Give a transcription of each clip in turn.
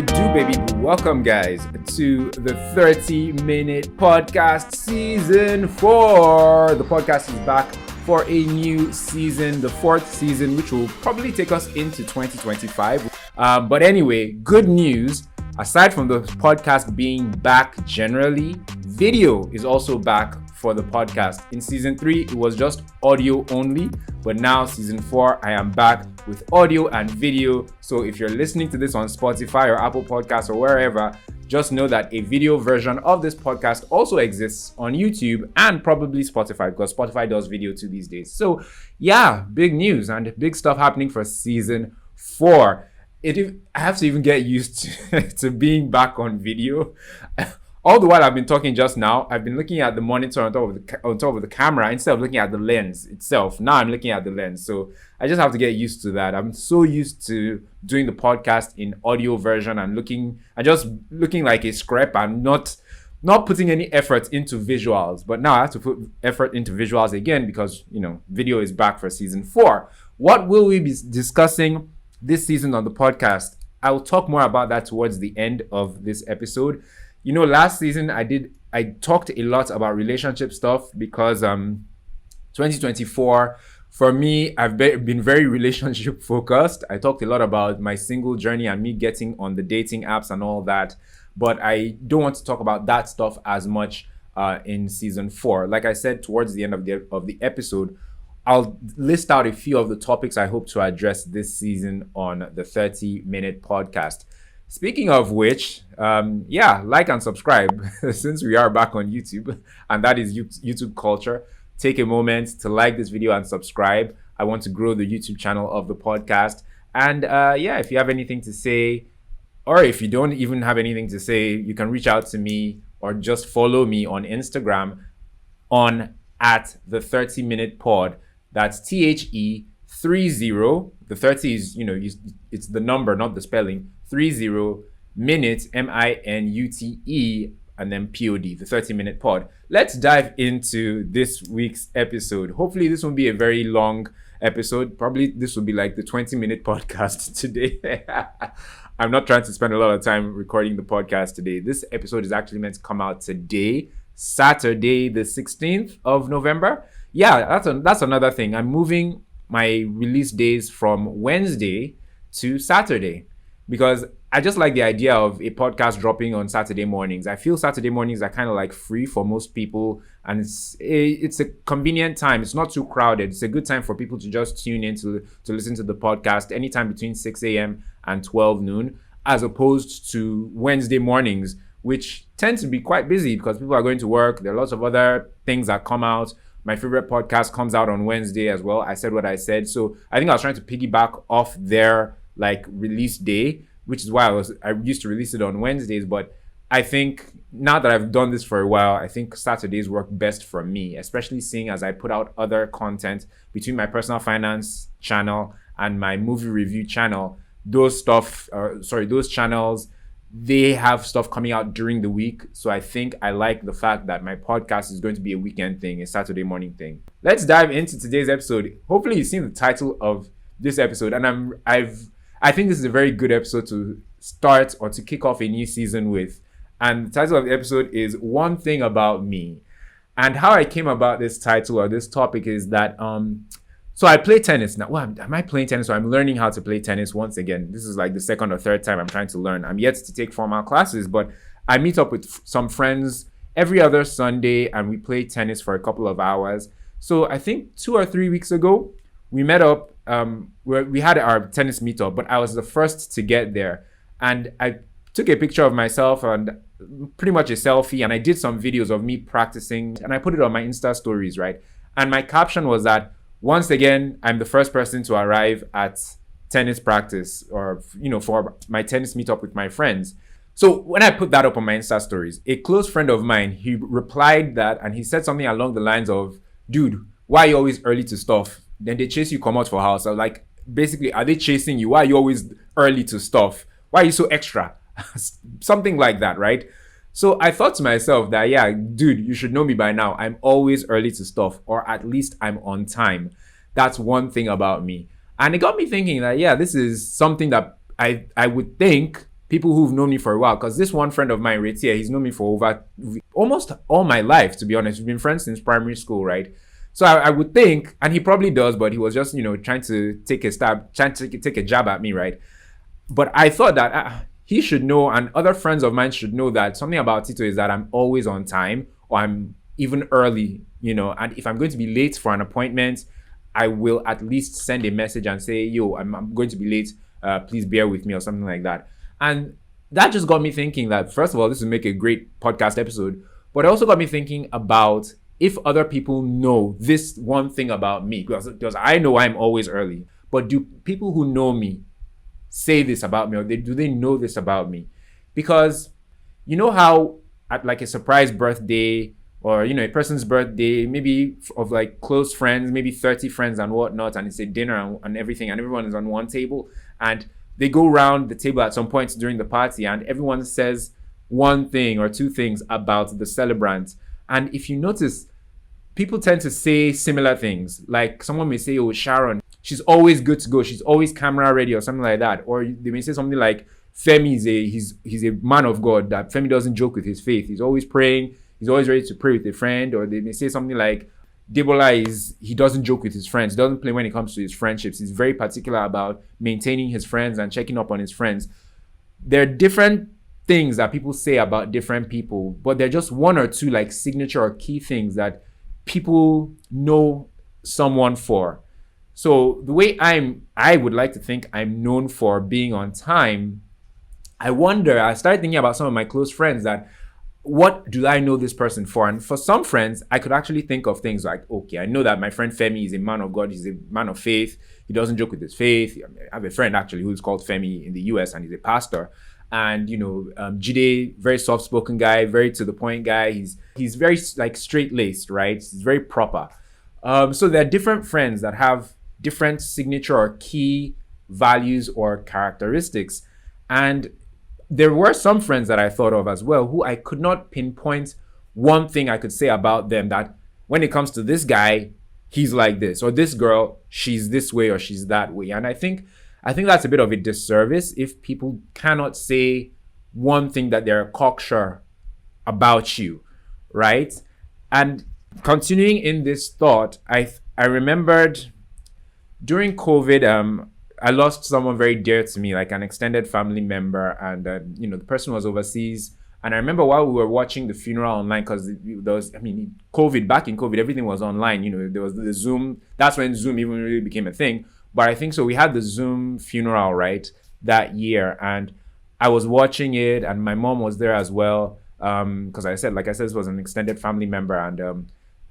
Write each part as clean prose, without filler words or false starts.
do, baby? Welcome, guys, to the 30-minute podcast season 4. The podcast is back for a new season, the 4th season, which will probably take us into 2025. But anyway, good news. Aside from the podcast being back generally, video is also back for the podcast. In season 3, it was just audio only, but now season 4, I am back with audio and video. So if you're listening to this on Spotify or Apple Podcasts or wherever, just know that a video version of this podcast also exists on YouTube and probably Spotify, because Spotify does video too these days. So yeah, big news and big stuff happening for season 4. I have to even get used to being back on video. All the while I've been talking just now, I've been looking at the monitor on top of the camera instead of looking at the lens itself. Now I'm looking at the lens. So I just have to get used to that. I'm so used to doing the podcast in audio version and just looking like a scrap and not putting any effort into visuals. But now I have to put effort into visuals again because, video is back for season 4. What will we be discussing this season on the podcast? I will talk more about that towards the end of this episode. Last season I talked a lot about relationship stuff because 2024 for me, I've been very relationship focused. I talked a lot about my single journey and me getting on the dating apps and all that, but I don't want to talk about that stuff as much in season 4. Like I said, towards the end of the episode, I'll list out a few of the topics I hope to address this season on the 30-minute podcast. Speaking of which, like and subscribe since we are back on YouTube, and that is YouTube culture. Take a moment to like this video and subscribe. I want to grow the YouTube channel of the podcast. And if you have anything to say, or if you don't even have anything to say, you can reach out to me or just follow me on Instagram at the 30-minute pod. That's THE30. The 30 is, it's the number, not the spelling. 30 minutes, MINUTE, and then POD, the 30-minute pod. Let's dive into this week's episode. Hopefully this won't be a very long episode. Probably this will be like the 20-minute podcast today. I'm not trying to spend a lot of time recording the podcast today. This episode is actually meant to come out today, Saturday, the 16th of November. Yeah, that's another thing. I'm moving my release days from Wednesday to Saturday because I just like the idea of a podcast dropping on Saturday mornings. I feel Saturday mornings are kind of like free for most people, and it's a convenient time. It's not too crowded. It's a good time for people to just tune in to listen to the podcast anytime between 6 a.m. and 12 noon, as opposed to Wednesday mornings, which tend to be quite busy because people are going to work. There are lots of other things that come out. My favorite podcast comes out on Wednesday as well. I said what I said. So I think I was trying to piggyback off their release day, which is why I used to release it on Wednesdays. But I think now that I've done this for a while, I think Saturdays work best for me, especially seeing as I put out other content between my personal finance channel and my movie review channel. Those channels, they have stuff coming out during the week. So I think I like the fact that my podcast is going to be a weekend thing, a Saturday morning thing. Let's dive into today's episode. Hopefully you've seen the title of this episode, and I think this is a very good episode to start or to kick off a new season with. And the title of the episode is One Thing About Me. And how I came about this title or this topic is that so I play tennis now. Well, am I playing tennis? So I'm learning how to play tennis once again. This is like the second or third time I'm trying to learn. I'm yet to take formal classes, but I meet up with some friends every other Sunday and we play tennis for a couple of hours. So I think 2 or 3 weeks ago, we met up. We had our tennis meetup, but I was the first to get there. And I took a picture of myself and pretty much a selfie, and I did some videos of me practicing, and I put it on my Insta stories, right? And my caption was that, once again, I'm the first person to arrive at tennis practice or, for my tennis meetup with my friends. So when I put that up on my Insta stories, a close friend of mine, he replied that, and he said something along the lines of, dude, why are you always early to stuff? Then they chase you, come out for house. I was like, basically, are they chasing you? Why are you always early to stuff? Why are you so extra? Something like that, right? So I thought to myself that, yeah, dude, you should know me by now. I'm always early to stuff, or at least I'm on time. That's one thing about me. And it got me thinking that, yeah, this is something that I would think people who've known me for a while. Because this one friend of mine, Retia, he's known me for over almost all my life, to be honest. We've been friends since primary school, right? So I would think, and he probably does, but he was just, trying to take a jab at me, right? But I thought that he should know, and other friends of mine should know, that something about Tito is that I'm always on time, or I'm even early, and if I'm going to be late for an appointment, I will at least send a message and say, yo, I'm going to be late, please bear with me, or something like that. And that just got me thinking that, first of all, this would make a great podcast episode, but it also got me thinking about if other people know this one thing about me, because I know I'm always early, but do people who know me say this about me, or do they know this about me? Because you know how at like a surprise birthday, or a person's birthday, maybe of like close friends, maybe 30 friends and whatnot, and it's a dinner and everything, and everyone is on one table, and they go around the table at some point during the party, and everyone says one thing or two things about the celebrant. And if you notice, people tend to say similar things. Like someone may say, oh, Sharon, she's always good to go, she's always camera ready, or something like that. Or they may say something like, Femi he's a man of God, that Femi doesn't joke with his faith, he's always praying, he's always ready to pray with a friend. Or they may say something like, Debola he doesn't joke with his friends, doesn't play when it comes to his friendships, he's very particular about maintaining his friends and checking up on his friends. There are different things that people say about different people, but they're just one or two like signature or key things that people know someone for. So the way I would like to think I'm known for being on time, I started thinking about some of my close friends, that what do I know this person for? And for some friends, I could actually think of things like, okay, I know that my friend Femi is a man of God, he's a man of faith, he doesn't joke with his faith. I have a friend actually who's called Femi in the US, and he's a pastor. And Jide, very soft-spoken guy, very to the point guy. He's very like straight-laced, right? He's very proper. So there are different friends that have different signature or key values or characteristics. And there were some friends that I thought of as well who I could not pinpoint one thing I could say about them, that when it comes to this guy, he's like this, or this girl, she's this way or she's that way. And I think that's a bit of a disservice if people cannot say one thing that they're cocksure about you, right? And continuing in this thought, I remembered during COVID, I lost someone very dear to me, like an extended family member, and the person was overseas. And I remember while we were watching the funeral online, because there was, back in COVID, everything was online. There was the Zoom. That's when Zoom even really became a thing. But I think so. We had the Zoom funeral, right, that year, and I was watching it, and my mom was there as well. Because like I said, this was an extended family member, and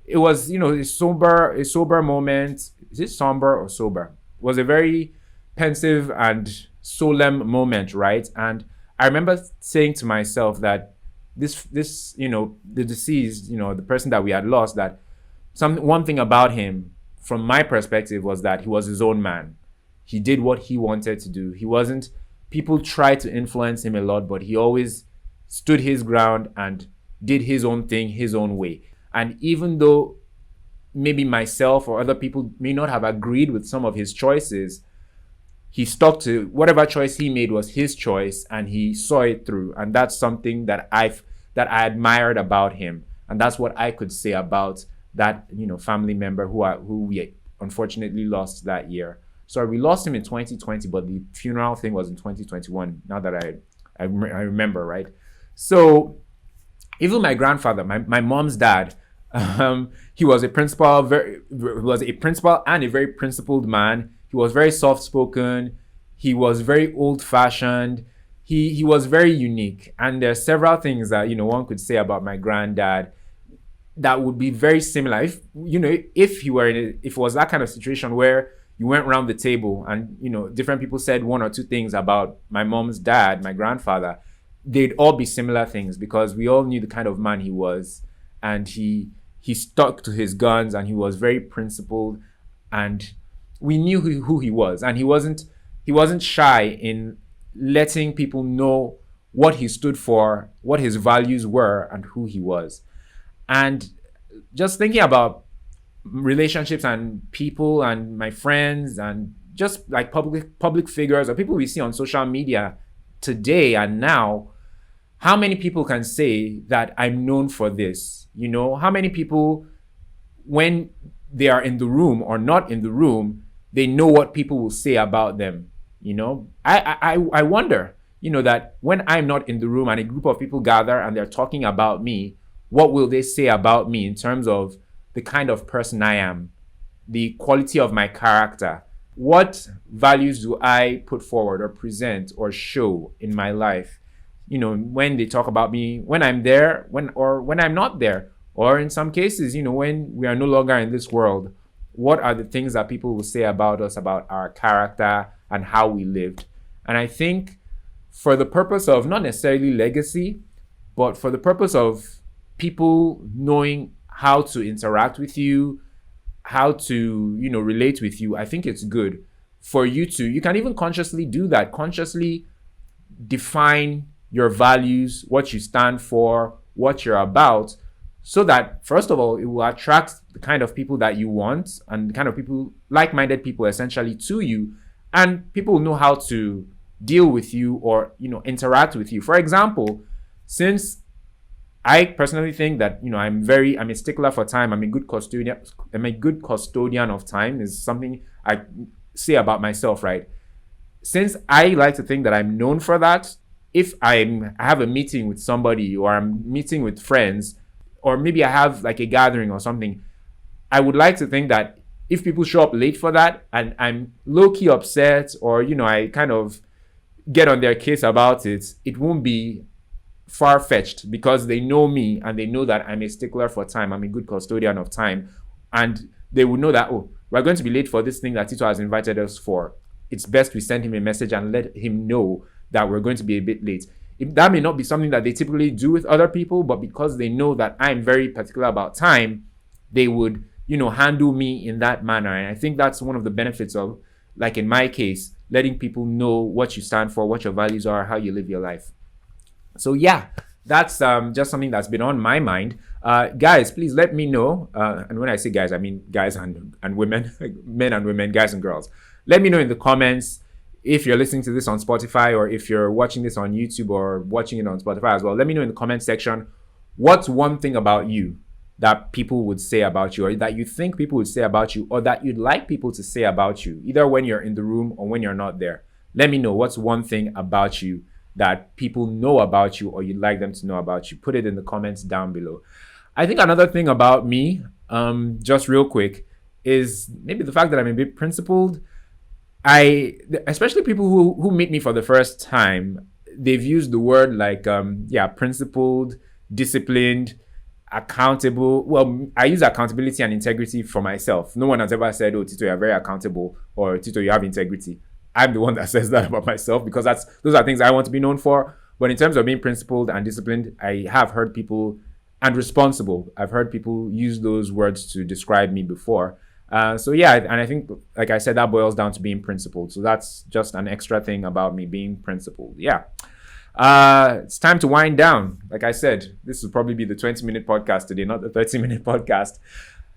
it was, a sober moment. Is it somber or sober? It was a very pensive and solemn moment, right? And I remember saying to myself that this, the deceased, the person that we had lost, that one thing about him, from my perspective, was that he was his own man. He did what he wanted to do. People tried to influence him a lot, but he always stood his ground and did his own thing, his own way. And even though maybe myself or other people may not have agreed with some of his choices, he stuck to whatever choice he made was his choice, and he saw it through. And that's something that I admired about him. And that's what I could say about that, family member who we unfortunately lost that year. Sorry, we lost him in 2020, but the funeral thing was in 2021. Now that I remember, right? So even my grandfather, my mom's dad, he was a principal, and a very principled man. He was very soft-spoken. He was very old-fashioned. He was very unique. And there are several things that, one could say about my granddad that would be very similar. If it was that kind of situation where you went around the table and, different people said one or two things about my mom's dad, my grandfather, they'd all be similar things, because we all knew the kind of man he was. And he stuck to his guns, and he was very principled, and we knew who he was. And he wasn't shy in letting people know what he stood for, what his values were, and who he was. And just thinking about relationships and people and my friends, and just like public figures or people we see on social media today and now, how many people can say that I'm known for this? How many people, when they are in the room or not in the room, they know what people will say about them? I wonder, that when I'm not in the room and a group of people gather and they're talking about me, what will they say about me in terms of the kind of person I am, the quality of my character? What values do I put forward or present or show in my life? When they talk about me, when I'm there, when I'm not there, or in some cases, when we are no longer in this world, what are the things that people will say about us, about our character and how we lived? And I think for the purpose of not necessarily legacy, but for the purpose of people knowing how to interact with you, how to, relate with you, I think it's good for you can even consciously do that, consciously define your values, what you stand for, what you're about, so that first of all, it will attract the kind of people that you want and the kind of people, like-minded people essentially to you, and people will know how to deal with you or, interact with you. For example, since I personally think that, I'm a stickler for time. I'm a good custodian of time is something I say about myself, right? Since I like to think that I'm known for that, if I have a meeting with somebody or I'm meeting with friends, or maybe I have like a gathering or something, I would like to think that if people show up late for that and I'm low-key upset or, I kind of get on their case about it, it won't be far-fetched because they know me and they know that I'm a stickler for time. I'm a good custodian of time. And they will know that, oh, we're going to be late for this thing that Tito has invited us for. It's best we send him a message and let him know that we're going to be a bit late. That may not be something that they typically do with other people, but because they know that I'm very particular about time, they would, handle me in that manner. And I think that's one of the benefits of, like in my case, letting people know what you stand for, what your values are, how you live your life. So yeah, that's just something that's been on my mind. Guys, please let me know. And when I say guys, I mean guys and women, men and women, guys and girls. Let me know in the comments if you're listening to this on Spotify or if you're watching this on YouTube or watching it on Spotify as well. Let me know in the comment section, what's one thing about you that people would say about you, or that you think people would say about you, or that you'd like people to say about you, either when you're in the room or when you're not there. Let me know what's one thing about you that people know about you or you'd like them to know about you. Put it in the comments down below. I think another thing about me, just real quick, is maybe the fact that I'm a bit principled. Especially people who meet me for the first time, they've used the word like, principled, disciplined, accountable. Well, I use accountability and integrity for myself. No one has ever said, oh, Tito, you're very accountable, or Tito, you have integrity. I'm the one that says that about myself because those are things I want to be known for. But in terms of being principled and disciplined, I have heard people, and responsible, I've heard people use those words to describe me before. So yeah, and I think, like I said, that boils down to being principled. So that's just an extra thing about me being principled. Yeah. It's time to wind down. Like I said, this will probably be the 20-minute podcast today, not the 30-minute podcast.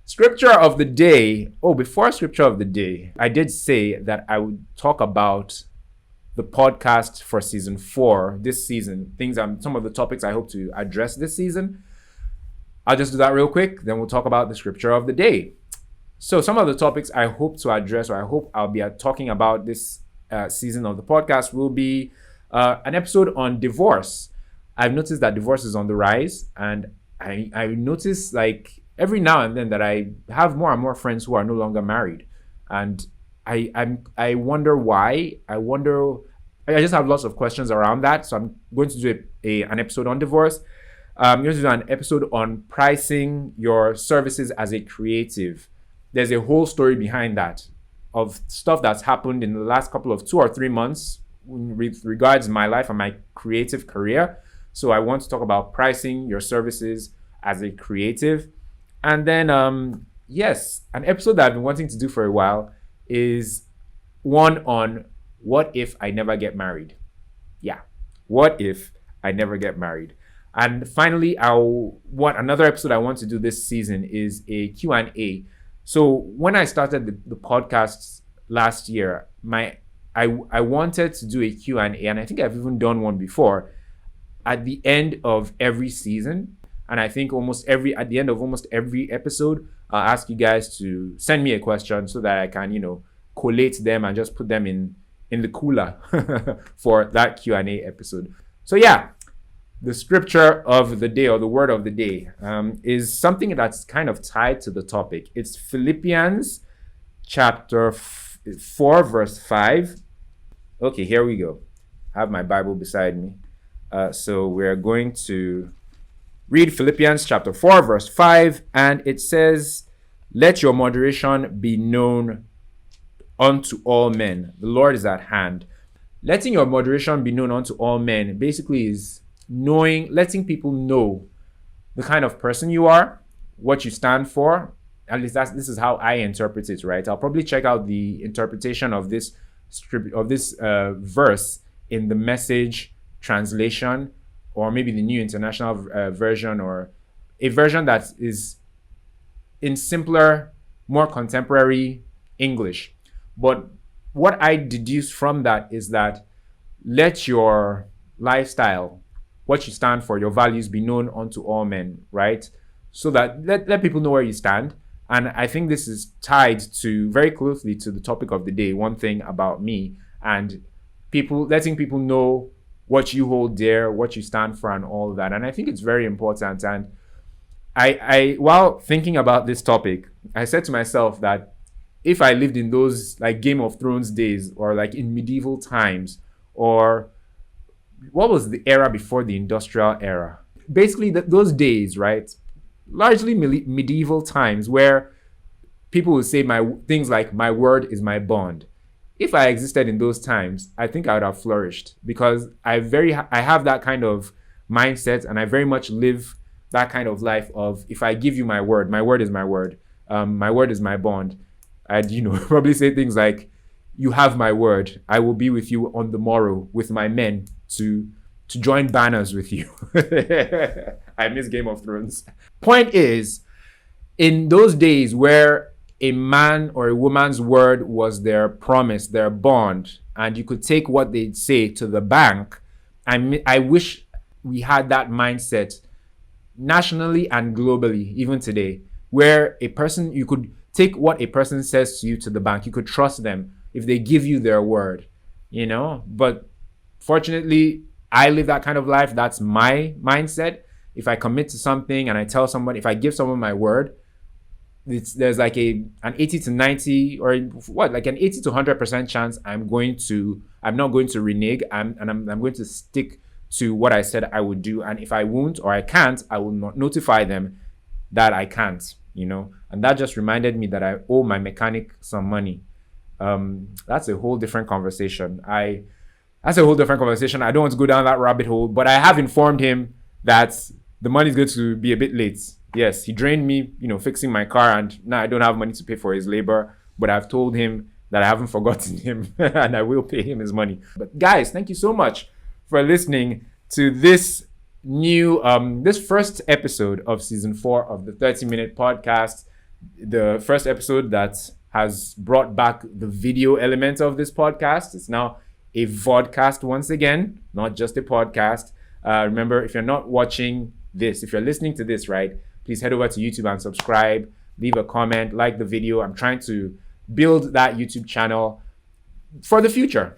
Scripture of the day. Oh, before scripture of the day, I did say that I would talk about the podcast for season 4 this season. Some of the topics I hope to address this season. I'll just do that real quick. Then we'll talk about the scripture of the day. So some of the topics I hope to address, or I hope I'll be talking about this season of the podcast, will be an episode on divorce. I've noticed that divorce is on the rise, and I notice like every now and then that I have more and more friends who are no longer married, and I wonder why. I just have lots of questions around that. So I'm going to do an episode on divorce. I'm going to do an episode on pricing your services as a creative. There's a whole story behind that of stuff that's happened in the last couple of 2 or 3 months with regards my life and my creative career. So I want to talk about pricing your services as a creative. And then, yes, an episode that I've been wanting to do for a while is one on what if I never get married? Yeah, what if I never get married? And finally, another episode I want to do this season is a Q&A. So when I started the podcast last year, I I wanted to do a Q&A, and I think I've even done one before at the end of every season. And I think at the end of almost every episode, I'll ask you guys to send me a question so that I can, collate them and just put them in the cooler for that Q&A episode. So yeah, the scripture of the day, or the word of the day, is something that's kind of tied to the topic. It's Philippians chapter 4, verse 5. Okay, here we go. I have my Bible beside me. So we're going to read Philippians chapter 4, verse 5, and it says, "Let your moderation be known unto all men. The Lord is at hand." Letting your moderation be known unto all men basically is letting people know the kind of person you are, what you stand for. At least this is how I interpret it, right? I'll probably check out the interpretation of this verse in the Message translation, or maybe the New International Version, or a version that is in simpler, more contemporary English. But what I deduce from that is that let your lifestyle, what you stand for, your values be known unto all men, right? So that let people know where you stand. And I think this is tied very closely to the topic of the day, one thing about me, and letting people know what you hold dear, what you stand for, and all that. And I think it's very important. And I while thinking about this topic, I said to myself that if I lived in those like Game of Thrones days, or like in medieval times, or what was the era before the industrial era? Basically those days, right? Largely medieval times, where people would say things like, "My word is my bond." If I existed in those times, I think I would have flourished, because I have that kind of mindset, and I very much live that kind of life of, if I give you my word is my word. My word is my bond. I'd probably say things like, "You have my word. I will be with you on the morrow with my men to join banners with you." I miss Game of Thrones. Point is, in those days where a man or a woman's word was their promise, their bond, and you could take what they'd say to the bank, I wish we had that mindset nationally and globally, even today, where you could take what a person says to you to the bank. You could trust them if they give you their word, But fortunately, I live that kind of life. That's my mindset. If I commit to something and I tell someone, if I give someone my word, there's like an 80 to 90, or like an 80 to 100% chance I'm not going to renege, and I'm going to stick to what I said I would do. And if I won't, or I can't, I will not notify them that I can't, And that just reminded me that I owe my mechanic some money. That's a whole different conversation. I don't want to go down that rabbit hole, but I have informed him that the money is going to be a bit late. Yes, he drained me, fixing my car, and now I don't have money to pay for his labor, but I've told him that I haven't forgotten him and I will pay him his money. But guys, thank you so much for listening to this this first episode of season 4 of the 30-minute podcast, the first episode that has brought back the video element of this podcast. It's now a vodcast once again, not just a podcast. Remember, if you're not watching this, if you're listening to this, right, please head over to YouTube and subscribe, leave a comment, like the video. I'm trying to build that YouTube channel for the future.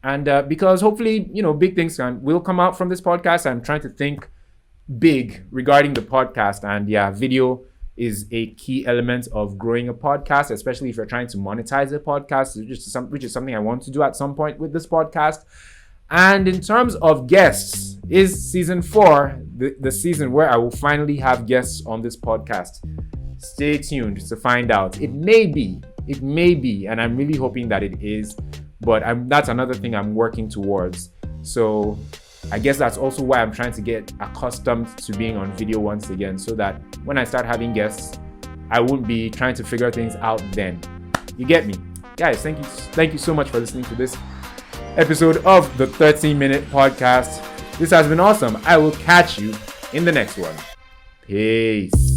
And because hopefully, big things will come out from this podcast. I'm trying to think big regarding the podcast. And yeah, video is a key element of growing a podcast, especially if you're trying to monetize a podcast, which is something I want to do at some point with this podcast. And in terms of guests, is season 4 the season where I will finally have guests on this podcast? Stay tuned to find out. It may be, and I'm really hoping that it is, but that's another thing I'm working towards. So I guess that's also why I'm trying to get accustomed to being on video once again, so that when I start having guests, I won't be trying to figure things out then. You get me? Guys, thank you so much for listening to this episode of the 13-minute podcast. This has been awesome. I will catch you in the next one. Peace.